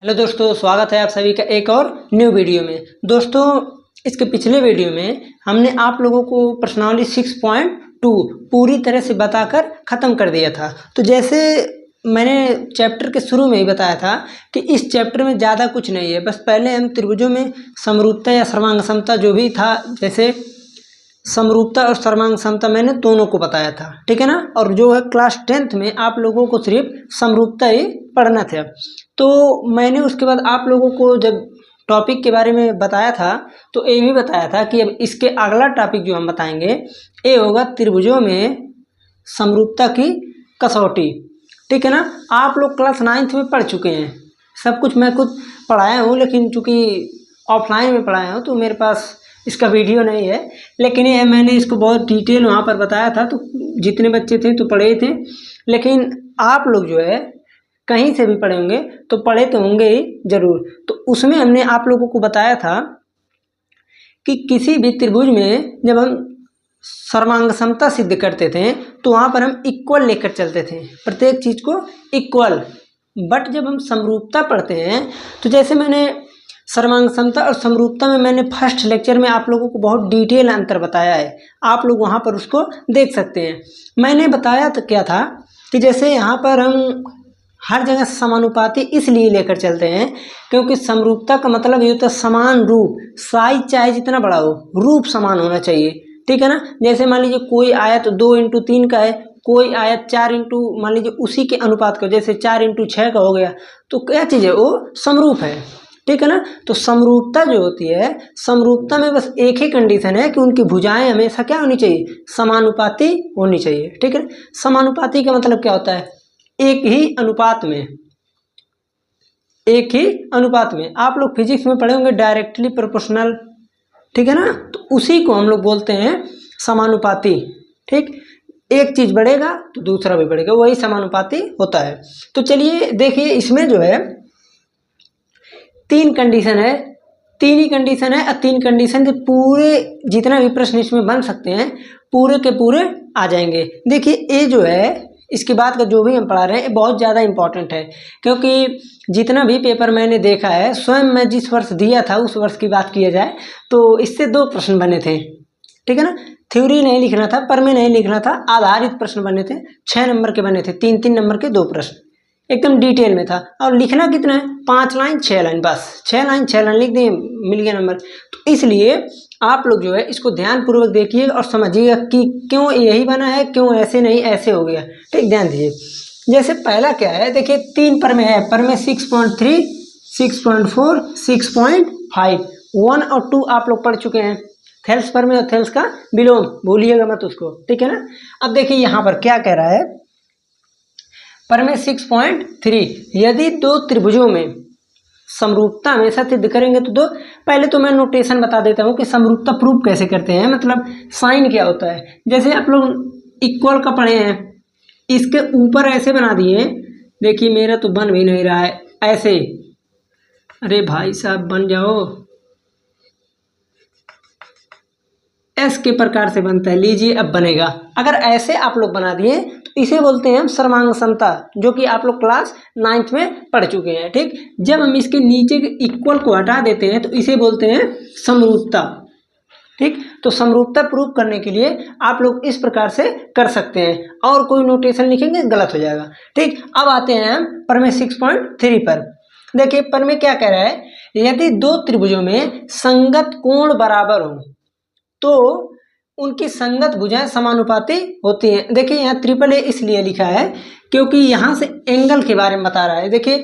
Hello दोस्तों, स्वागत है आप सभी का एक और न्यू वीडियो में। दोस्तों, इसके पिछले वीडियो में हमने आप लोगों को प्रश्नावली 6.2 पूरी तरह से बताकर ख़त्म कर दिया था। तो जैसे मैंने चैप्टर के शुरू में ही बताया था कि इस चैप्टर में ज़्यादा कुछ नहीं है, बस पहले हम त्रिभुजों में समरूपता या सर्वांग समता जो भी था, जैसे समरूपता और सर्वांग समता मैंने दोनों को बताया था, ठीक है ना। और जो है क्लास 10th में आप लोगों को सिर्फ समरूपता ही पढ़ना था। तो मैंने उसके बाद आप लोगों को जब टॉपिक के बारे में बताया था तो ये भी बताया था कि अब इसके अगला टॉपिक जो हम बताएंगे ये होगा त्रिभुजों में समरूपता की कसौटी, ठीक है ना। आप लोग क्लास 9th में पढ़ चुके हैं, सब कुछ मैं खुद पढ़ाया हूँ, लेकिन चूँकि ऑफलाइन में पढ़ाया हूँ तो मेरे पास इसका वीडियो नहीं है, लेकिन ये मैंने इसको बहुत डिटेल वहाँ पर बताया था। तो जितने बच्चे थे तो पढ़े थे, लेकिन आप लोग जो है कहीं से भी पढ़े होंगे तो पढ़े तो होंगे ही ज़रूर। तो उसमें हमने आप लोगों को बताया था कि किसी भी त्रिभुज में जब हम सर्वांग समता सिद्ध करते थे तो वहाँ पर हम इक्वल लेकर चलते थे, प्रत्येक चीज़ को इक्वल। बट जब हम समरूपता पढ़ते हैं तो जैसे मैंने सर्वांग समता और समरूपता में मैंने फर्स्ट लेक्चर में आप लोगों को बहुत डिटेल अंतर बताया है, आप लोग वहाँ पर उसको देख सकते हैं। मैंने बताया तो क्या था कि जैसे यहाँ पर हम हर जगह समानुपाती इसलिए लेकर चलते हैं क्योंकि समरूपता का मतलब ये होता है समान रूप, साइज चाहे जितना बड़ा हो, रूप समान होना चाहिए, ठीक है ना। जैसे मान लीजिए कोई आयत 2x3 का है, कोई आयत 4 इंटू मान लीजिए उसी के अनुपात का, जैसे 4x6 का हो गया, तो क्या चीज़ है, वो समरूप है, ठीक है ना। तो समरूपता जो होती है, समरूपता में बस एक ही कंडीशन है कि उनकी भुजाएं हमेशा क्या होनी चाहिए, समानुपाती होनी चाहिए, ठीक है। समानुपाती का मतलब क्या होता है, एक ही अनुपात में, एक ही अनुपात में। आप लोग फिजिक्स में पढ़े होंगे डायरेक्टली प्रोपोर्शनल, ठीक है ना। तो उसी को हम लोग बोलते हैं समानुपाती, ठीक। एक चीज बढ़ेगा तो दूसरा भी बढ़ेगा, वही समानुपाती होता है। तो चलिए देखिए, इसमें जो है तीन कंडीशन है, तीन ही कंडीशन है, और तीन कंडीशन से पूरे जितना भी प्रश्न इसमें बन सकते हैं पूरे के पूरे आ जाएंगे। देखिए ये जो है, इसके बाद का जो भी हम पढ़ा रहे हैं ये बहुत ज़्यादा इंपॉर्टेंट है, क्योंकि जितना भी पेपर मैंने देखा है, स्वयं मैं जिस वर्ष दिया था उस वर्ष की बात किया जाए तो इससे 2 प्रश्न बने थे, ठीक है ना। थ्योरी नहीं लिखना था, पर में नहीं लिखना था, आधारित प्रश्न बने थे, 6 नंबर के बने थे, 3-3 नंबर के 2 प्रश्न, एकदम डिटेल में था। और लिखना कितना है, 5 लाइन 6 लाइन, बस 6 लाइन 6 लाइन लिख दिए, मिल गया नंबर। तो इसलिए आप लोग जो है इसको ध्यानपूर्वक देखिएगा और समझिएगा कि क्यों यही बना है, क्यों ऐसे नहीं ऐसे हो गया, ठीक। ध्यान दीजिए, जैसे पहला क्या है, देखिए 3 परमें है, परमें 6.3, 6.4, 6.5, 1 और 2 आप लोग पढ़ चुके हैं। थेल्स परमें और थेल्स का विलोम भूलिएगा मत उसको, ठीक है ना। अब देखिए यहाँ पर क्या कह रहा है, परमें 6.3, यदि 2 त्रिभुजों में समरूपता हमेशा सिद्ध करेंगे तो पहले तो मैं नोटेशन बता देता हूँ कि समरूपता प्रूफ कैसे करते हैं, मतलब साइन क्या होता है। जैसे आप लोग इक्वल का पढ़े हैं, इसके ऊपर ऐसे बना दिए, देखिए मेरा तो बन भी नहीं रहा है ऐसे, अरे भाई साहब बन जाओ, एस के प्रकार से बनता है, लीजिए अब बनेगा। अगर ऐसे आप लोग बना दिए तो इसे बोलते हैं हम सर्वांग समता, जो कि आप लोग क्लास 9th में पढ़ चुके हैं, ठीक। जब हम इसके नीचे के इक्वल को हटा देते हैं तो इसे बोलते हैं समरूपता, ठीक। तो समरूपता प्रूफ करने के लिए आप लोग इस प्रकार से कर सकते हैं, और कोई नोटेशन लिखेंगे गलत हो जाएगा, ठीक। अब आते हैं हम परमें 6.3 पर। देखिए परमें क्या कह रहा है, यदि 2 त्रिभुजों में संगत कोण बराबर हो तो उनकी संगत भुजाएं समानुपाती होती हैं। देखिए यहाँ ट्रिपल ए इसलिए लिखा है क्योंकि यहाँ से एंगल के बारे में बता रहा है। देखिए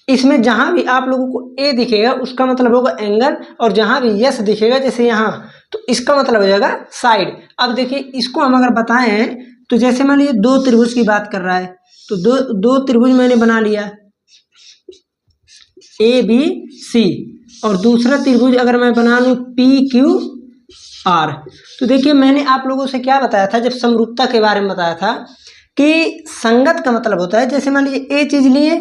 इसमें जहाँ भी आप लोगों को ए दिखेगा उसका मतलब होगा एंगल, और जहाँ भी यस दिखेगा जैसे यहाँ, तो इसका मतलब हो जाएगा साइड। अब देखिए इसको हम अगर बताएं तो जैसे मान लीजिए 2 त्रिभुज की बात कर रहा है, तो दो त्रिभुज मैंने बना लिया ABC, और दूसरा त्रिभुज अगर मैं बना लूँ PQR, तो देखिए मैंने आप लोगों से क्या बताया था, जब समरूपता के बारे में बताया था कि संगत का मतलब होता है, जैसे मान लीजिए ए चीज लिए,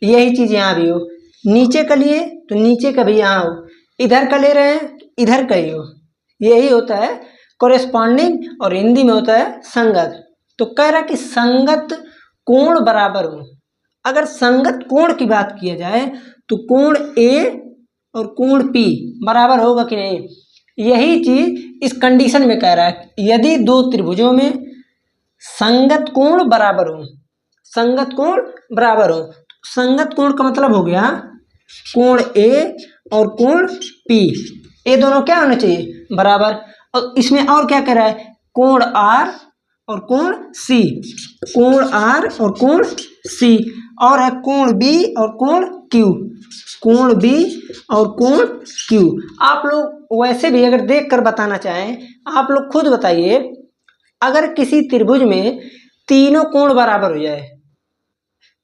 यही चीज यहाँ भी हो, नीचे का लिए तो नीचे का भी यहाँ हो, इधर का ले रहे हैं तो इधर का ही हो, यही होता है कोरेस्पॉन्डिंग, और हिंदी में होता है संगत। तो कह रहा कि संगत कोण बराबर हो, अगर संगत कोण की बात किया जाए तो कोण ए और कोण पी बराबर होगा कि नहीं, यही चीज इस कंडीशन में कह रहा है। यदि दो त्रिभुजों में संगत कोण बराबर हो, संगत कोण बराबर हो, संगत कोण का मतलब हो गया कोण ए और कोण पी, ये दोनों क्या होने चाहिए, बराबर। और इसमें और क्या कह रहा है, कोण आर और कोण सी, कोण आर और कोण सी, और है कोण बी और कोण क्यू, कोण बी और कोण क्यू। आप लोग वैसे भी अगर देख कर बताना चाहें, आप लोग खुद बताइए, अगर किसी त्रिभुज में तीनों कोण बराबर हो जाए,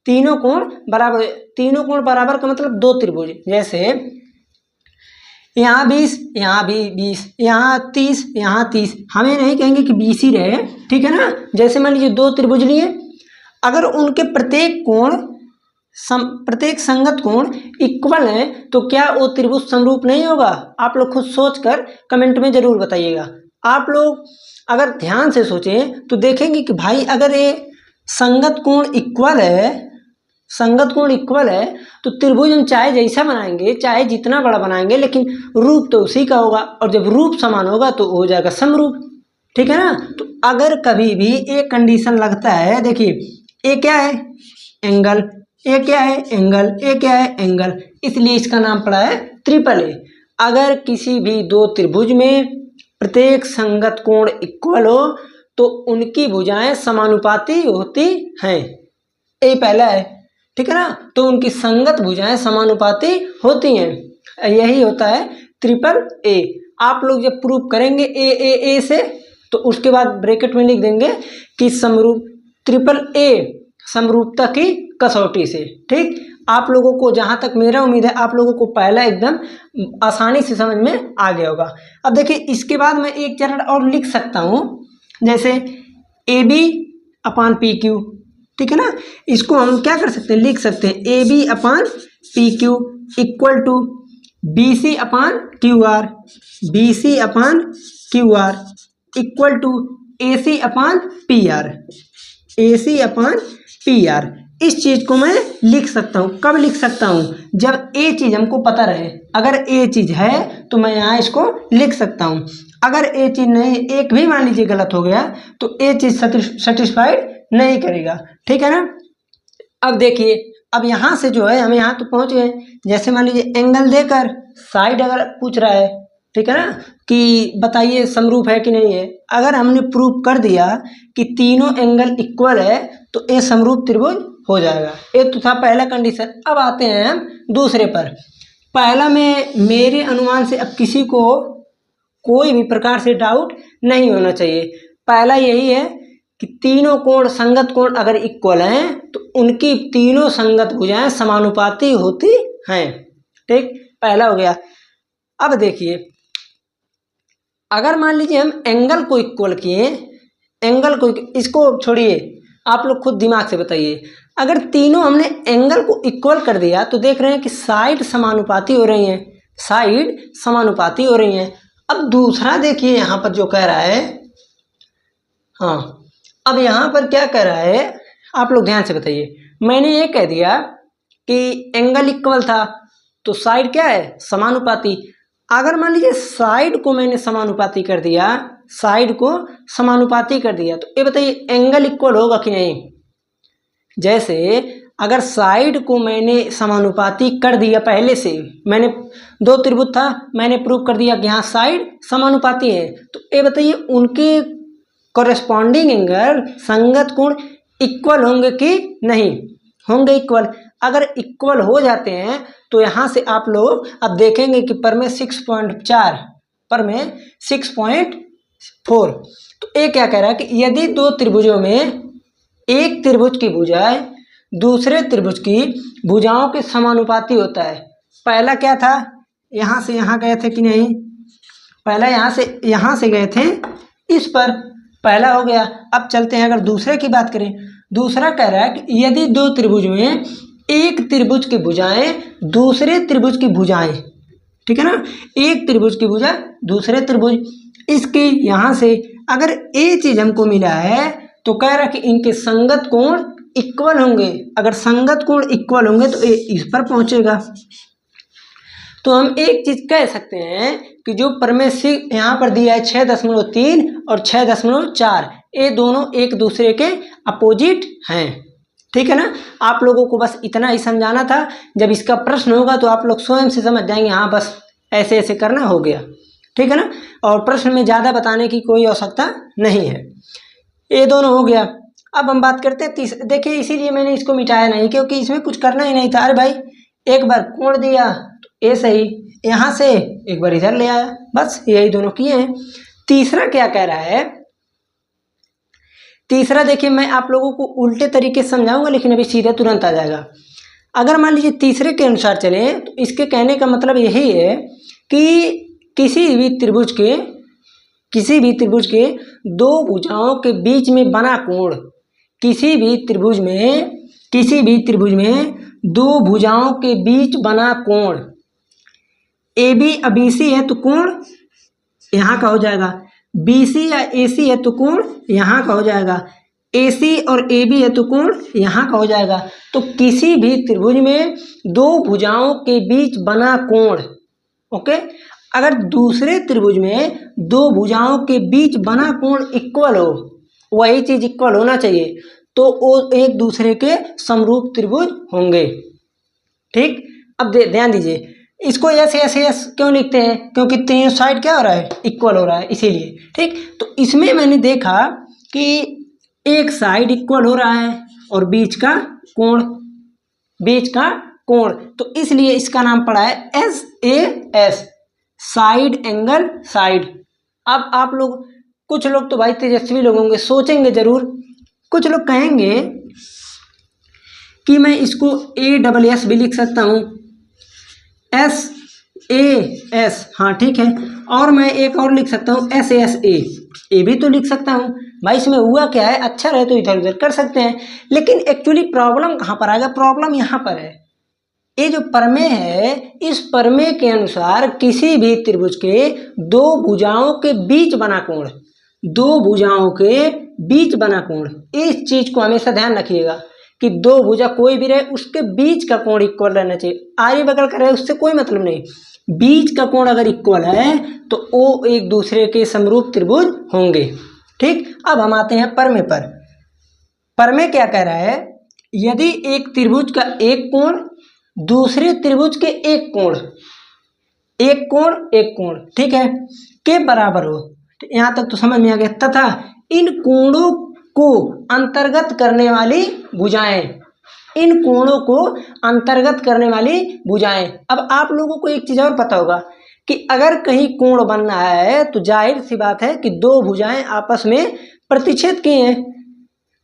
तीनों कोण बराबर, तीनों कोण बराबर का मतलब दो त्रिभुज, जैसे यहाँ 20, यहाँ भी 20, यहाँ 30, यहाँ 30, हमें नहीं कहेंगे कि 20 ही रहे, ठीक है ना। जैसे मान लीजिए दो त्रिभुज लिए, अगर उनके प्रत्येक कोण प्रत्येक संगत कोण इक्वल है तो क्या वो त्रिभुज समरूप नहीं होगा? आप लोग खुद सोचकर कमेंट में जरूर बताइएगा। आप लोग अगर ध्यान से सोचें तो देखेंगे कि भाई अगर ये संगत कोण इक्वल है, संगत कोण इक्वल है तो त्रिभुज हम चाहे जैसा बनाएंगे, चाहे जितना बड़ा बनाएंगे, लेकिन रूप तो उसी का होगा, और जब रूप समान होगा तो हो जाएगा समरूप, ठीक है ना। तो अगर कभी भी एक कंडीशन लगता है, देखिए ये क्या है, एंगल, ये क्या है, एंगल, ये क्या है, एंगल, इसलिए इसका नाम पड़ा है ट्रिपल ए। अगर किसी भी दो त्रिभुज में प्रत्येक संगत कोण इक्वल हो तो उनकी भुजाएं समानुपाती होती हैं, ये पहला है, ठीक है ना। तो उनकी संगत भुजाएं समानुपाती होती हैं, यही होता है ट्रिपल ए। आप लोग जब प्रूव करेंगे ए से तो उसके बाद ब्रैकेट में लिख देंगे कि समरूप ट्रिपल ए समरूपता की कसौटी से, ठीक। आप लोगों को जहां तक मेरा उम्मीद है आप लोगों को पहला एकदम आसानी से समझ में आ गया होगा। अब देखिए इसके बाद मैं एक चरण और लिख सकता हूं, जैसे A B upon P Q, ठीक है ना। इसको हम क्या कर सकते हैं, लिख सकते हैं A B upon P Q equal to B C upon Q R, B C upon Q R equal to A C upon P R, A C upon P R. इस चीज को मैं लिख सकता हूं, कब लिख सकता हूं, जब ए चीज हमको पता रहे। अगर ए चीज है तो मैं यहाँ इसको लिख सकता हूं, अगर ए चीज नहीं, एक भी मान लीजिए गलत हो गया तो ए चीज सेटिस्फाइड नहीं करेगा, ठीक है ना। अब देखिए, अब यहाँ से जो है हम यहाँ तो पहुंच गए, जैसे मान लीजिए एंगल देकर साइड अगर पूछ रहा है, ठीक है ना, कि बताइए समरूप है कि नहीं है। अगर हमने प्रूव कर दिया कि तीनों एंगल इक्वल है तो ये समरूप त्रिभुज हो जाएगा। ये तो था पहला कंडीशन। अब आते हैं हम दूसरे पर। पहला में मेरे अनुमान से अब किसी को कोई भी प्रकार से डाउट नहीं होना चाहिए। पहला यही है कि तीनों कोण संगत कोण अगर इक्वल हैं तो उनकी तीनों संगत भुजाएं समानुपाती होती हैं, ठीक, पहला हो गया। अब देखिए, अगर मान लीजिए हम एंगल को इक्वल किए, एंगल को, इसको छोड़िए, आप लोग खुद दिमाग से बताइए, अगर तीनों हमने एंगल को इक्वल कर दिया तो देख रहे हैं कि साइड समानुपाती हो रही हैं, साइड समानुपाती हो रही हैं। अब दूसरा देखिए यहाँ पर जो कह रहा है, हाँ, अब यहाँ पर क्या कह रहा है, आप लोग ध्यान से बताइए। मैंने ये कह दिया कि एंगल इक्वल था तो साइड क्या है, समानुपाती। अगर मान लीजिए साइड को मैंने समानुपाती कर दिया, साइड को समानुपाती कर दिया तो ये बताइए एंगल इक्वल होगा कि नहीं। जैसे अगर साइड को मैंने समानुपाती कर दिया, पहले से मैंने दो त्रिभुज था, मैंने प्रूव कर दिया कि यहाँ साइड समानुपाती है, तो ये बताइए उनके कॉरेस्पॉन्डिंग एंगल संगत कोण इक्वल होंगे कि नहीं, होंगे इक्वल। अगर इक्वल हो जाते हैं तो यहाँ से आप लोग अब देखेंगे कि पर में 6.4, पर में 6.4। तो ये क्या कह रहा है कि यदि दो त्रिभुजों में एक त्रिभुज की भुजाएं दूसरे त्रिभुज की भुजाओं के समानुपाती होता है। पहला क्या था, यहाँ से यहाँ गए थे कि नहीं, पहला यहाँ से गए थे इस पर, पहला हो गया। अब चलते हैं, अगर दूसरे की बात करें, दूसरा कह रहा है कि यदि दो त्रिभुज में एक त्रिभुज की भुजाएं दूसरे त्रिभुज की भुजाएं, ठीक है ना, एक त्रिभुज की भुजा दूसरे त्रिभुज, इसकी यहाँ से अगर ये चीज हमको मिला है तो कह रहा है कि इनके संगत कोण इक्वल होंगे, अगर संगत कोण इक्वल होंगे तो ये इस पर पहुंचेगा। तो हम एक चीज कह सकते हैं कि जो प्रमेय से यहाँ पर दिया है 6.3 और 6.4, ये दोनों एक दूसरे के अपोजिट हैं। ठीक है ना। आप लोगों को बस इतना ही समझाना था। जब इसका प्रश्न होगा तो आप लोग स्वयं से समझ जाएंगे, हाँ बस ऐसे ऐसे करना हो गया। ठीक है ना। और प्रश्न में ज़्यादा बताने की कोई आवश्यकता नहीं है। ये दोनों हो गया। अब हम बात करते हैं देखिए, इसीलिए मैंने इसको मिटाया नहीं, क्योंकि इसमें कुछ करना ही नहीं था। अरे भाई एक बार कोण दिया तो ये सही, यहाँ से एक बार इधर ले आया, बस यही दोनों किए हैं। तीसरा क्या कह रहा है, तीसरा देखिए मैं आप लोगों को उल्टे तरीके से समझाऊंगा, लेकिन अभी सीधे तुरंत आ जाएगा। अगर मान लीजिए तीसरे के अनुसार चले तो इसके कहने का मतलब यही है कि किसी भी त्रिभुज के दो भुजाओं के बीच में बना कोण, किसी भी त्रिभुज में दो भुजाओं के बीच बना कोण AB BC है तो कोण यहाँ का हो जाएगा, BC या AC है तो कोण यहाँ का हो जाएगा, AC और AB है तो कोण यहाँ का हो जाएगा। तो किसी भी त्रिभुज में दो भुजाओं के बीच बना कोण, ओके, अगर दूसरे त्रिभुज में दो भुजाओं के बीच बना कोण इक्वल हो, वही चीज इक्वल होना चाहिए, तो वो एक दूसरे के समरूप त्रिभुज होंगे। ठीक। अब ध्यान दीजिए, इसको एस क्यों लिखते हैं, क्योंकि तीनों साइड क्या हो रहा है, इक्वल हो रहा है, इसीलिए। ठीक। तो इसमें मैंने देखा कि एक साइड इक्वल हो रहा है और बीच का कोण, तो इसलिए इसका नाम पड़ा है SAS, साइड एंगल साइड। अब आप लोग, कुछ लोग तो भाई तेजस्वी लोग होंगे, सोचेंगे जरूर, कुछ लोग कहेंगे कि मैं इसको ASS भी लिख सकता हूँ, SAS, हाँ ठीक है, और मैं एक और लिख सकता हूँ SSA, ये भी तो लिख सकता हूँ। भाई इसमें हुआ क्या है, अच्छा रहे तो इधर उधर कर सकते हैं, लेकिन एक्चुअली प्रॉब्लम कहाँ पर आएगा, प्रॉब्लम यहाँ पर है। ये जो प्रमेय है, इस प्रमेय के अनुसार किसी भी त्रिभुज के दो भुजाओं के बीच बना कोण, इस चीज को हमेशा ध्यान रखिएगा कि दो भुजा कोई भी रहे उसके बीच का कोण इक्वल रहना चाहिए। आगे बगल का रहे उससे कोई मतलब नहीं, बीच का कोण अगर इक्वल है तो वो एक दूसरे के समरूप त्रिभुज होंगे। ठीक। अब हम आते हैं प्रमेय पर। प्रमेय क्या कह रहा है, यदि एक त्रिभुज का एक कोण दूसरे त्रिभुज के एक कोण ठीक है के बराबर हो, यहां तक तो समझ में आ गया, तथा इन कोणों को अंतर्गत करने वाली भुजाएं, अब आप लोगों को एक चीज और पता होगा कि अगर कहीं कोण बन रहा है तो जाहिर सी बात है कि दो भुजाएं आपस में प्रतिच्छेद किए हैं।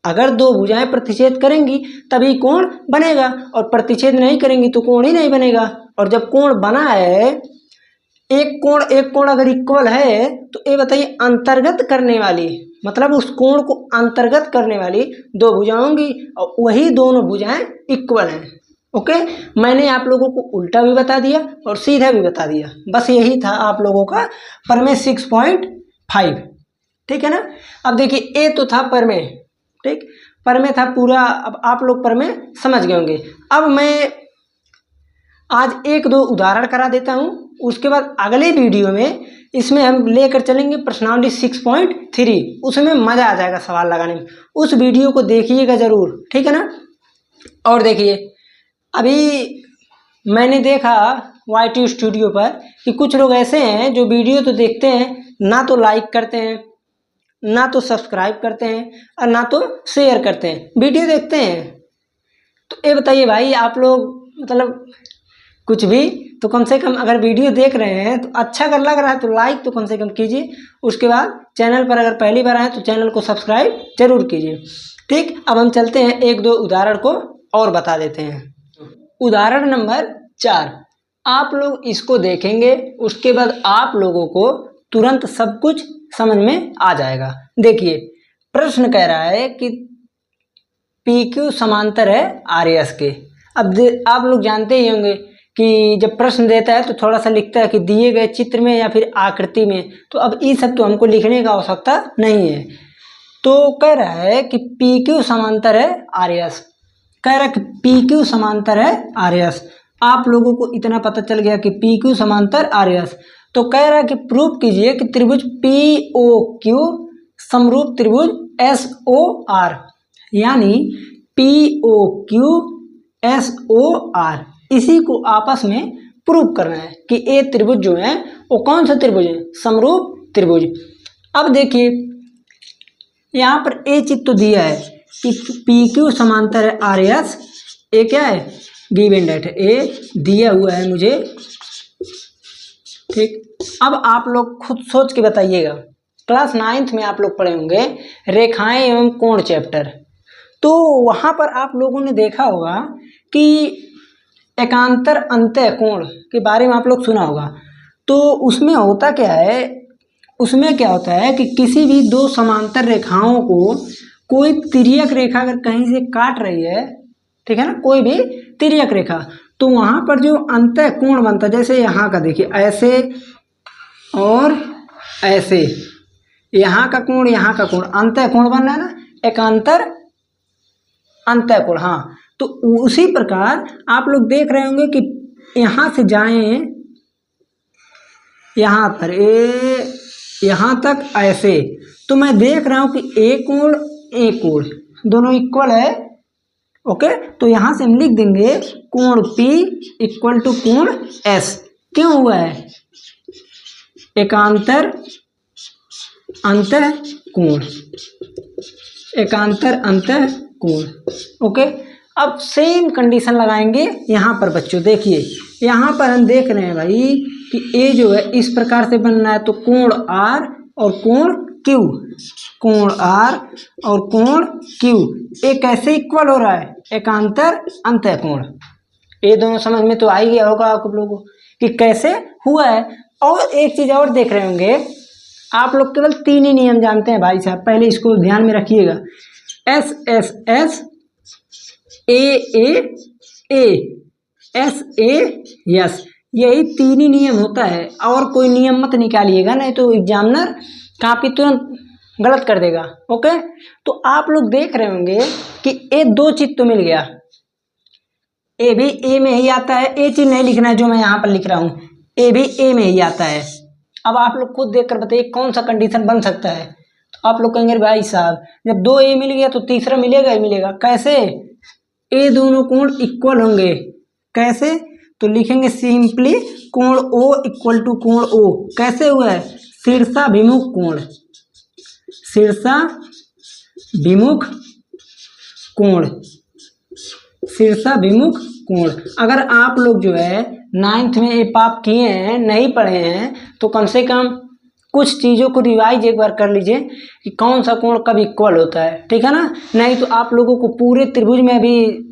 अगर दो भुजाएं प्रतिच्छेद करेंगी तभी कोण बनेगा, और प्रतिच्छेद नहीं करेंगी तो कोण ही नहीं बनेगा। और जब कोण बना है, एक कोण अगर इक्वल है तो ये बताइए, अंतर्गत करने वाली, मतलब उस कोण को अंतर्गत करने वाली दो भुजाएं होंगी, और वही दोनों भुजाएं इक्वल हैं। ओके, मैंने आप लोगों को उल्टा भी बता दिया और सीधा भी बता दिया, बस यही था आप लोगों का प्रमेय 6.5। ठीक है ना। अब देखिए, ये तो था प्रमेय, ठीक, प्रमेय था पूरा। अब आप लोग प्रमेय समझ गए होंगे। अब मैं आज एक दो उदाहरण करा देता हूं, उसके बाद अगले वीडियो में इसमें हम लेकर चलेंगे प्रश्नावली 6.3, उसमें मजा आ जाएगा सवाल लगाने में। उस वीडियो को देखिएगा जरूर, ठीक है ना। और देखिए, अभी मैंने देखा YT स्टूडियो पर कि कुछ लोग ऐसे हैं जो वीडियो तो देखते हैं, ना तो लाइक करते हैं, ना तो सब्सक्राइब करते हैं, और ना तो शेयर करते हैं, वीडियो देखते हैं। तो ये बताइए भाई, आप लोग मतलब कुछ भी तो कम से कम अगर वीडियो देख रहे हैं तो अच्छा अगर लग रहा है तो लाइक तो कम से कम कीजिए। उसके बाद चैनल पर अगर पहली बार आए तो चैनल को सब्सक्राइब जरूर कीजिए। ठीक, अब हम चलते हैं, एक दो उदाहरण को और बता देते हैं। उदाहरण नंबर 4, आप लोग इसको देखेंगे, उसके बाद आप लोगों को तुरंत सब कुछ समझ में आ जाएगा। देखिए, प्रश्न कह रहा है कि PQ समांतर है RS के। अब आप लोग जानते ही होंगे कि जब प्रश्न देता है तो थोड़ा सा लिखता है कि दिए गए चित्र में या फिर आकृति में, तो अब ये सब तो हमको लिखने का आवश्यकता नहीं है। तो कह रहा है कि पी क्यू समांतर है आर एस, कह रहा है कि पी क्यू समांतर है आर एस। आप लोगों को इतना पता चल गया कि पी क्यू समांतर आर एस। तो कह रहा है कि प्रूव कीजिए कि त्रिभुज पी ओ क्यू समरूप त्रिभुज एस ओ आर, यानी P O Q S O R, इसी को आपस में प्रूव करना है कि ये त्रिभुज जो है वो कौन सा त्रिभुज है, समरूप त्रिभुज। अब देखिए यहाँ पर ए चीज तो दिया है कि पी क्यू समांतर है आर एस, ए क्या है, गिवन डेट है, ए दिया हुआ है मुझे, ठीक। अब आप लोग खुद सोच के बताइएगा, क्लास 9th में आप लोग पढ़े होंगे रेखाएं एवं कोण चैप्टर, तो वहाँ पर आप लोगों ने देखा होगा कि एकांतर अंतः कोण के बारे में आप लोग सुना होगा। तो उसमें होता क्या है, उसमें क्या होता है कि किसी भी दो समांतर रेखाओं को कोई तिर्यक रेखा अगर कहीं से काट रही है, ठीक है ना, कोई भी तिर्यक रेखा, तो वहाँ पर जो अंतः कोण बनता है, जैसे यहाँ का देखिए ऐसे और ऐसे, यहाँ का कोण यहाँ का कोण, अंतः कोण बन रहा है ना, एकांतर अंतः कोण। हाँ, तो उसी प्रकार आप लोग देख रहे होंगे कि यहाँ से जाएं यहाँ पर यहाँ तक ऐसे, तो मैं देख रहा हूँ कि एक कोण दोनों इक्वल है, ओके। तो यहाँ से हम लिख देंगे कोण P इक्वल टू कोण S। क्यों हुआ है, एकांतर अंतः कोण, एकांतर अंतः कोण, ओके। अब सेम कंडीशन लगाएंगे यहाँ पर बच्चों, देखिए यहाँ पर हम देख रहे हैं भाई कि ए जो है इस प्रकार से बनना है, तो कोण R और कोण Q, कोण R और कोण Q ये कैसे इक्वल हो रहा है, एकांतर अंतः कोण। ये दोनों समझ में तो आ ही गया होगा आप लोगों को कि कैसे हुआ है। और एक चीज और देख रहे होंगे आप लोग, केवल 3 ही नियम जानते हैं भाई साहब, पहले इसको ध्यान में रखिएगा, S S S, A S A yes, यही 3 ही नियम होता है, और कोई नियम मत निकालिएगा, नहीं तो एग्जामिनर कॉपी तुरंत गलत कर देगा, ओके। तो आप लोग देख रहे होंगे कि ये 2 चीज तो मिल गया, ए भी ए में ही आता है, ए चीज नहीं लिखना है जो मैं यहाँ पर लिख रहा हूँ, ए भी ए में ही आता है। अब आप लोग खुद देखकर बताइए कौन सा कंडीशन बन सकता है। तो आप लोग कहेंगे भाई साहब जब 2 ए मिल गया तो तीसरा मिलेगा ही मिलेगा, कैसे, ए दोनों कोण इक्वल होंगे, कैसे, तो लिखेंगे सिंपली कोण ओ इक्वल टू कोण ओ, कैसे हुआ है, शीर्षाभिमुख कोण, शीर्षाभिमुख कोण, शीर्षाभिमुख कोण। अगर आप लोग जो है 9th में ये पाप किए हैं, नहीं पढ़े हैं, तो कम से कम कुछ चीज़ों को रिवाइज एक बार कर लीजिए कि कौन सा कोण कब इक्वल होता है, ठीक है ना। नहीं तो आप लोगों को पूरे त्रिभुज में भी,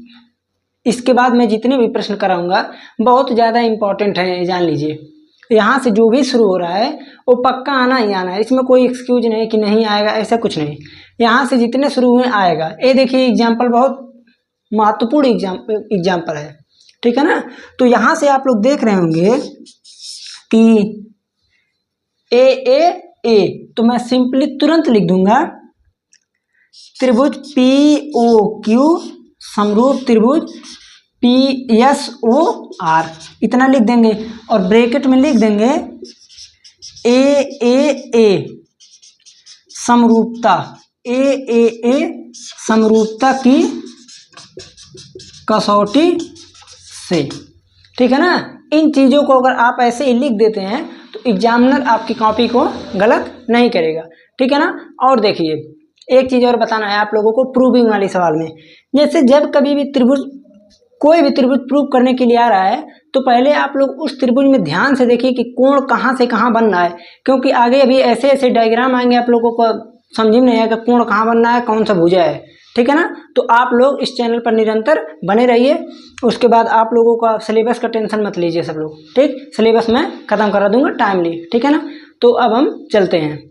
इसके बाद मैं जितने भी प्रश्न कराऊंगा बहुत ज़्यादा इंपॉर्टेंट है, जान लीजिए। यहाँ से जो भी शुरू हो रहा है वो पक्का आना ही आना है, इसमें कोई एक्सक्यूज नहीं कि नहीं आएगा, ऐसा कुछ नहीं। यहाँ से जितने शुरू हुए आएगा। ये देखिए एग्जाम्पल बहुत महत्वपूर्ण एग्जाम्पल है, ठीक है ना। तो यहाँ से आप लोग देख रहे होंगे कि ए, तो मैं सिंपली तुरंत लिख दूंगा त्रिभुज पी ओ क्यू समरूप त्रिभुज पी एस ओ आर, इतना लिख देंगे और ब्रैकेट में लिख देंगे ए समरूपता, ए समरूपता की कसौटी से, ठीक है ना। इन चीज़ों को अगर आप ऐसे ही लिख देते हैं तो एग्जामिनर आपकी कॉपी को गलत नहीं करेगा, ठीक है ना। और देखिए एक चीज़ और बताना है आप लोगों को प्रूविंग वाले सवाल में, जैसे जब कभी भी त्रिभुज, कोई भी त्रिभुज प्रूव करने के लिए आ रहा है तो पहले आप लोग उस त्रिभुज में ध्यान से देखिए कि कोण कहाँ से कहाँ बन रहा है, क्योंकि आगे अभी ऐसे ऐसे डायग्राम आएंगे आप लोगों को समझ में नहीं आएगा कोण कहाँ बन रहा है, कौन सा भुजा है, ठीक है ना। तो आप लोग इस चैनल पर निरंतर बने रहिए। उसके बाद आप लोगों का सिलेबस का टेंशन मत लीजिए सब लोग, ठीक। सिलेबस मैं खत्म करा दूंगा टाइमली, ठीक है ना। तो अब हम चलते हैं।